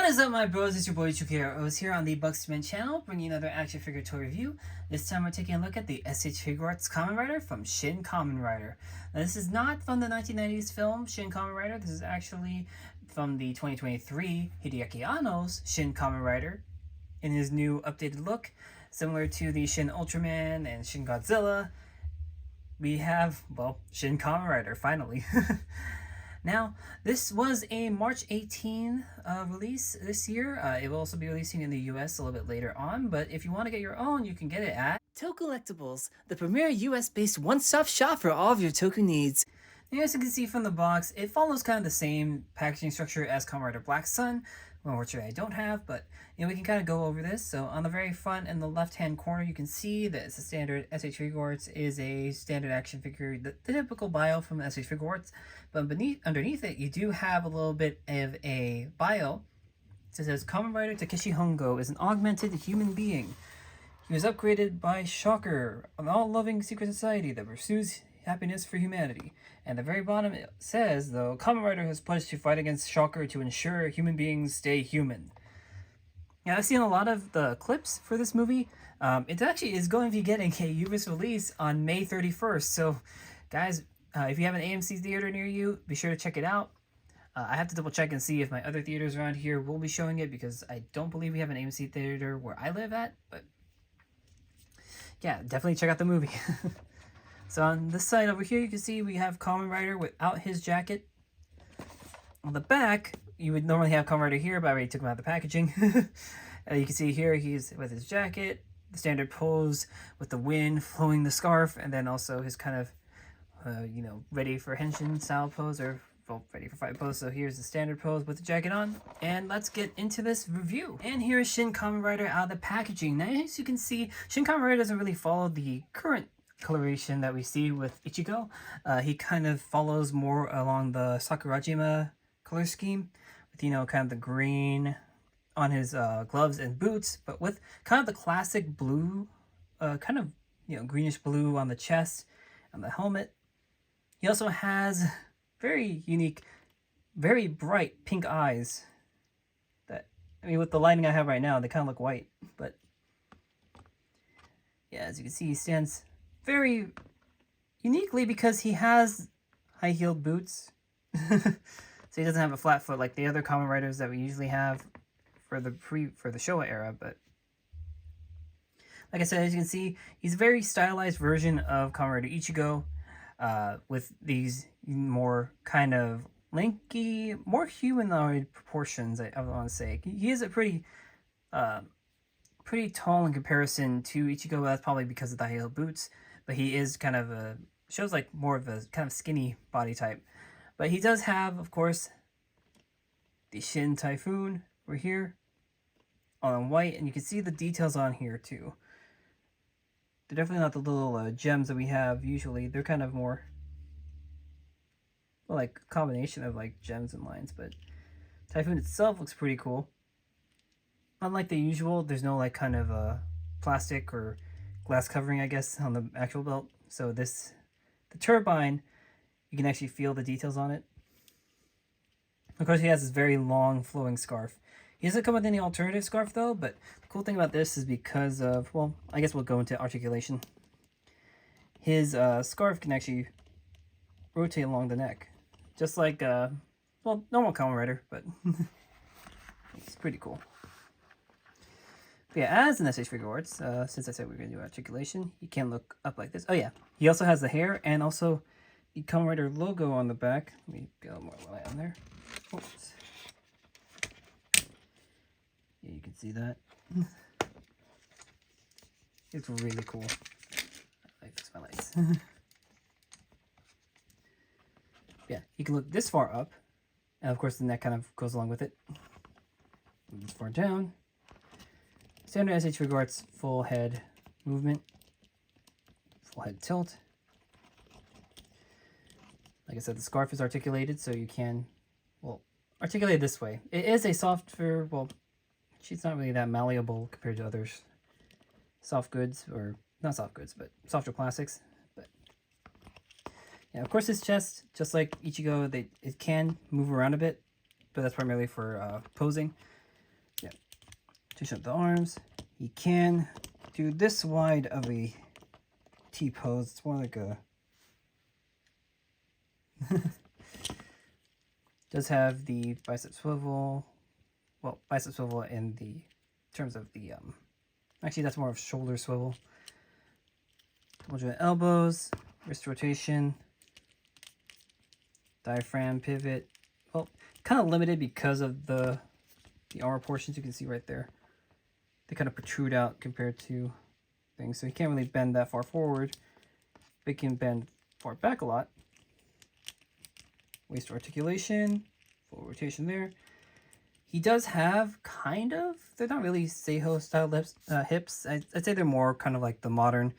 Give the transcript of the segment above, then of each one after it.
is up, my bros? It's your boy TrueKROO here on the Bucksman channel, bringing another action figure toy review. This time we're taking a look at the SH Figuarts Kamen Rider from Shin Kamen Rider. Now, this is not from the 1990s film Shin Kamen Rider. This is actually from the 2023 Hideaki Anno's Shin Kamen Rider in his new updated look. Similar to the Shin Ultraman and Shin Godzilla, we have, well, Shin Kamen Rider, finally. Now, this was a March 18 release this year. It will also be releasing in the US a little bit later on, but if you want to get your own, you can get it at Tokullectibles, the premier US-based one-stop shop for all of your Toku needs. Now, as you can see from the box, it follows kind of the same packaging structure as Kamen Rider Black Sun, which I don't have, but we can kind of go over this. So on the very front in the left-hand corner, you can see that it's a standard SH Figuarts is a standard action figure, the typical bio from SH Figuarts. But underneath it, you do have a little bit of a bio. It says, Kamen Rider Takeshi Hongo is an augmented human being. He was upgraded by Shocker, an all-loving secret society that pursues happiness for humanity. And the very bottom it says, though, Kamen Rider has pledged to fight against Shocker to ensure human beings stay human. Yeah, I've seen a lot of the clips for this movie. It actually is going to be getting a US release on May 31st. So, guys, if you have an AMC theater near you, be sure to check it out. I have to double check and see if my other theaters around here will be showing it, because I don't believe we have an AMC theater where I live at. But yeah, definitely check out the movie. So on this side over here, you can see we have Kamen Rider without his jacket. On the back, you would normally have Kamen Rider here, but I already took him out of the packaging. You can see here he's with his jacket, the standard pose with the wind flowing the scarf, and then also his kind of, ready for Henshin style pose, or well, ready for fight pose. So here's the standard pose with the jacket on, and let's get into this review. And here is Shin Kamen Rider out of the packaging. Now, as you can see, Shin Kamen Rider doesn't really follow the current coloration that we see with Ichigo. He kind of follows more along the Sakurajima color scheme, with kind of the green on his gloves and boots, but with kind of the classic blue, kind of greenish blue on the chest and the helmet. He also has very unique, very bright pink eyes that, with the lighting I have right now, they kind of look white, but yeah, as you can see, he stands very uniquely because he has high-heeled boots. So he doesn't have a flat foot like the other Kamen Riders that we usually have for the Showa era. But like I said, as you can see, he's a very stylized version of Kamen Rider Ichigo, with these more kind of lanky, more humanoid proportions, I want to say. He is a pretty tall in comparison to Ichigo, but that's probably because of the high-heeled boots. But he is kind of shows like more of a kind of skinny body type. But he does have, of course, the Shin Typhoon over here on white, and you can see the details on here too. They're definitely not the little gems that we have usually. They're kind of more, well, like a combination of like gems and lines. But Typhoon itself looks pretty cool. Unlike the usual, there's no like kind of plastic or glass covering, I guess, on the actual belt. So the turbine, you can actually feel the details on it. Of course, he has this very long flowing scarf. He doesn't come with any alternative scarf though, but the cool thing about this is because of, well, I guess we'll go into articulation. His scarf can actually rotate along the neck, just like, well, normal Kamen Rider, but it's pretty cool. But yeah, as in SH Figuarts, since I said we were going to do articulation, you can look up like this. Oh yeah, he also has the hair and also the Kamen Rider logo on the back. Let me get a little more light on there. Oops. Yeah, you can see that. It's really cool. I fix my lights. Yeah, you can look this far up, and of course the neck kind of goes along with it. This far down. Standard SH Figuarts full head movement, full head tilt. Like I said, the scarf is articulated, so you can, well, articulate it this way. It is a softer, well, she's not really that malleable compared to others. Soft goods, or not soft goods, but softer plastics. But yeah, of course, his chest, just like Ichigo, it can move around a bit, but that's primarily for posing. rotation of the arms. He can do this wide of a T-pose. It's more like a... Does have the bicep swivel. Well, bicep swivel in the terms of the... Actually, that's more of shoulder swivel. Double joint elbows, wrist rotation, diaphragm pivot. Well, kind of limited because of the armor portions you can see right there. They kind of protrude out compared to things, so he can't really bend that far forward, but he can bend far back a lot. Waist articulation, full rotation there. He does have kind of, they're not really Seiho style hips. I'd say they're more kind of like the modern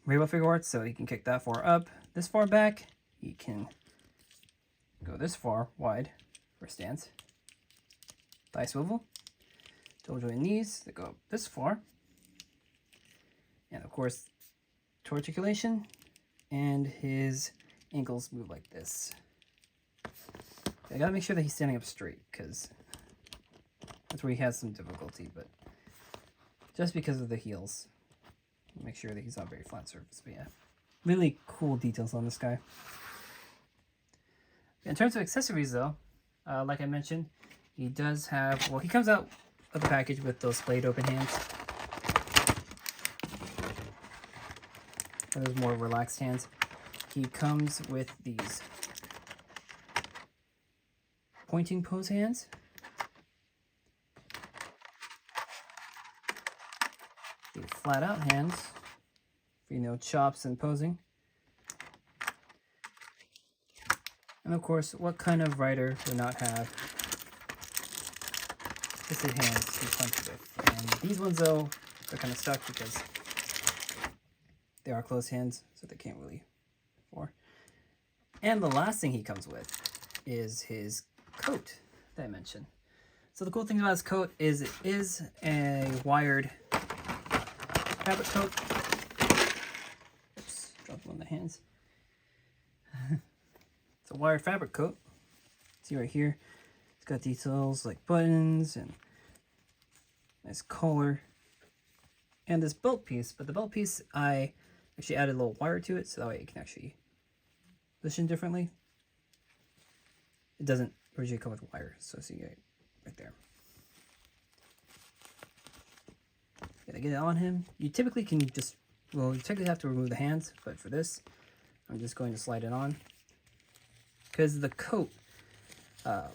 Rainbow Figuarts, so he can kick that far up, this far back. He can go this far wide for stance. Thigh swivel. Double joint knees that go up this far. And of course, toe articulation. And his ankles move like this. I gotta make sure that he's standing up straight, because that's where he has some difficulty, but just because of the heels. Make sure that he's on a very flat surface, but yeah. Really cool details on this guy. In terms of accessories though, like I mentioned, he does have, well, he comes out of the package with those blade open hands. And those more relaxed hands. He comes with these pointing pose hands. The flat out hands for, you know, chops and posing. And of course, what kind of writer would not have twisted hands to punch with? And these ones though, they're kind of stuck because they are closed hands, so they can't really for. And the last thing he comes with is his coat that I mentioned. So the cool thing about his coat is it is a wired fabric coat. Oops, dropped one of the hands. It's a wired fabric coat. See right here, it's got details like buttons and nice collar. And this belt piece, but the belt piece I actually added a little wire to it so that way it can actually position differently. It doesn't originally come with wire, so see right there. Gotta get it on him. You typically can just, well, you technically have to remove the hands, but for this, I'm just going to slide it on. Because the coat, the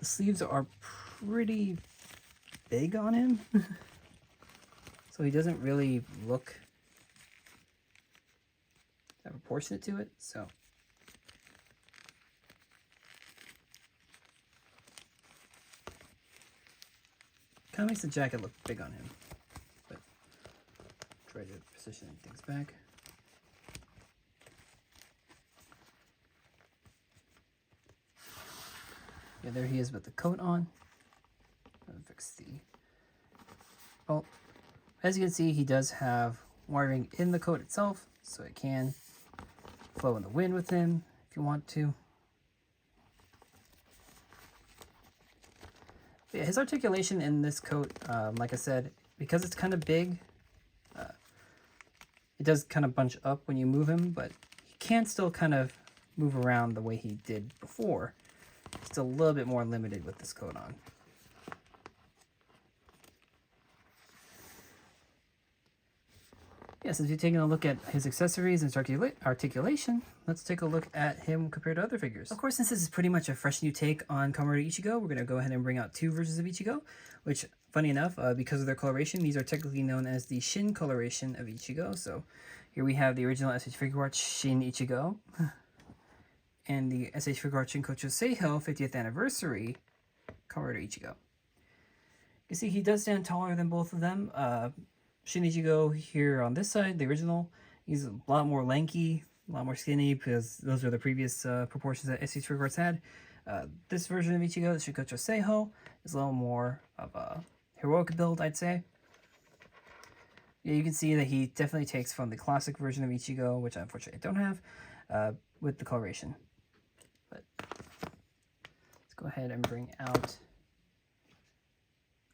sleeves are pretty big on him. So he doesn't really look that proportionate to it, so. Kind of makes the jacket look big on him, but try to position things back. Yeah, there he is with the coat on. I'll fix the belt. As you can see, he does have wiring in the coat itself, so it can flow in the wind with him if you want to. Yeah, his articulation in this coat, like I said, because it's kind of big, it does kind of bunch up when you move him, but he can still kind of move around the way he did before. Just a little bit more limited with this coat on. Yeah, since we've taken a look at his accessories and his articulation, let's take a look at him compared to other figures. Of course, since this is pretty much a fresh new take on Kamen Rider Ichigo, we're going to go ahead and bring out two versions of Ichigo, which, funny enough, because of their coloration, these are technically known as the Shin coloration of Ichigo. So here we have the original SH Figuarts Shin Ichigo, and the SH Figuarts Shinkocho Seiho 50th Anniversary Kamen Rider Ichigo. You see, he does stand taller than both of them. Shin Ichigo here on this side, the original, he's a lot more lanky, a lot more skinny, because those are the previous proportions that SH Figuarts had. This version of Ichigo, the Shinkocho Seiho, is a little more of a heroic build, I'd say. Yeah, you can see that he definitely takes from the classic version of Ichigo, which unfortunately I don't have, with the coloration. But let's go ahead and bring out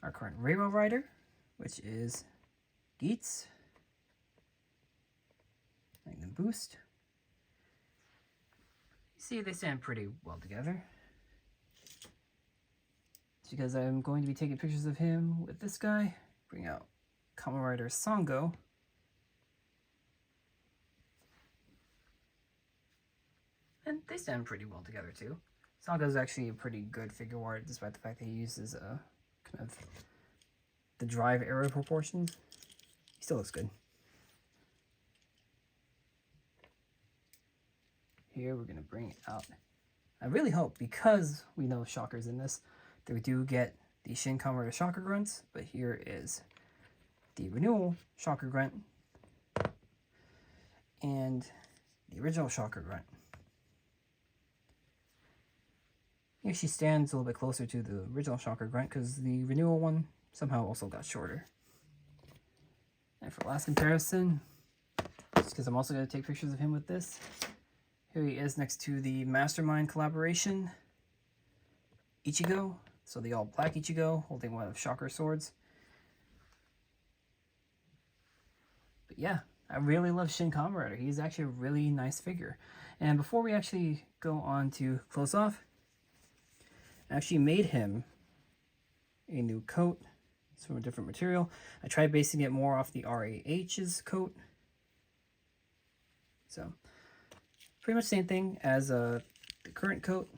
our current Railroad Rider, which is Geets. Magnum Boost. You see, they stand pretty well together. It's because I'm going to be taking pictures of him with this guy. Bring out Kamen Rider Songo. And they stand pretty well together too. Songo's actually a pretty good figure art, despite the fact that he uses kind of the drive arrow proportions. He still looks good. Here we're going to bring out, I really hope, because we know Shocker's in this, that we do get the Shin Kamen Shocker Grunts, but here is the renewal Shocker Grunt and the original Shocker Grunt. He actually stands a little bit closer to the original Shocker Grunt because the renewal one somehow also got shorter. And for last comparison, just because I'm also going to take pictures of him with this, here he is next to the Mastermind collaboration Ichigo. So the all black Ichigo holding one of Shocker's swords. But yeah, I really love Shin Kamen Rider. He's actually a really nice figure. And before we actually go on to close off, I actually made him a new coat. It's from a different material. I tried basing it more off the RAH's coat. So, pretty much the same thing as the current coat.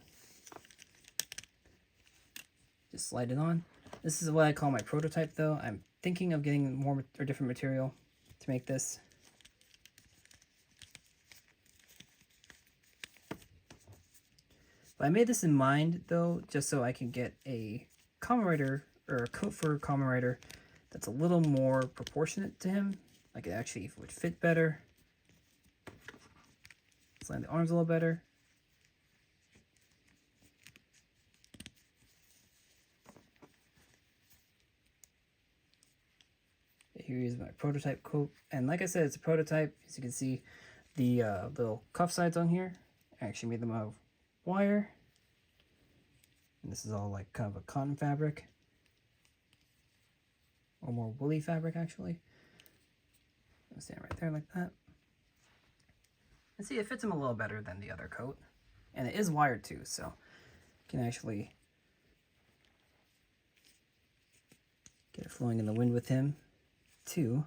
Just slide it on. This is what I call my prototype though. I'm thinking of getting more or different material to make this. But I made this in mind though, just so I can get a Kamen Rider, or a coat for Kamen Rider that's a little more proportionate to him. Like it actually would fit better. Slant the arms a little better. Here is my prototype coat. And like I said, it's a prototype. As you can see, the little cuff sides on here, I actually made them out of wire. And this is all like kind of a cotton fabric. Or more woolly fabric, actually. I'll stand right there like that. And see, it fits him a little better than the other coat. And it is wired too, so you can actually get it flowing in the wind with him too.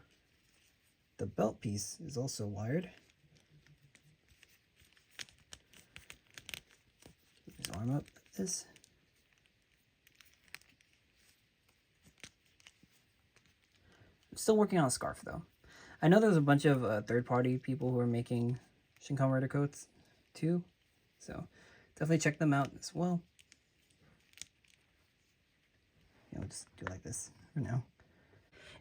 The belt piece is also wired. Keep his arm up like this. I'm still working on a scarf though. I know there's a bunch of third-party people who are making Shin Kamen Rider coats too, so definitely check them out as well. Yeah, we'll just do it like this for now.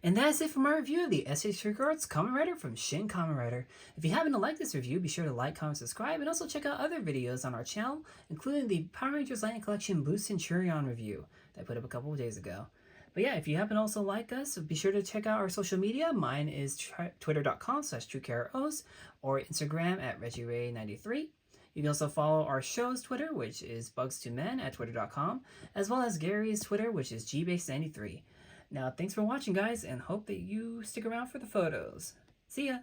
And that's it for my review of the SH Figuarts Kamen Rider from Shin Kamen Rider. If you happen to like this review, be sure to like, comment, subscribe, and also check out other videos on our channel, including the Power Rangers Lightning Collection Blue Centurion review that I put up a couple of days ago. But yeah, if you happen to also like us, be sure to check out our social media. Mine is twitter.com/TrueKROOs or Instagram at ReggieRay93. You can also follow our show's Twitter, which is Bugs2Men at twitter.com, as well as Gary's Twitter, which is GBase93. Now, thanks for watching, guys, and hope that you stick around for the photos. See ya!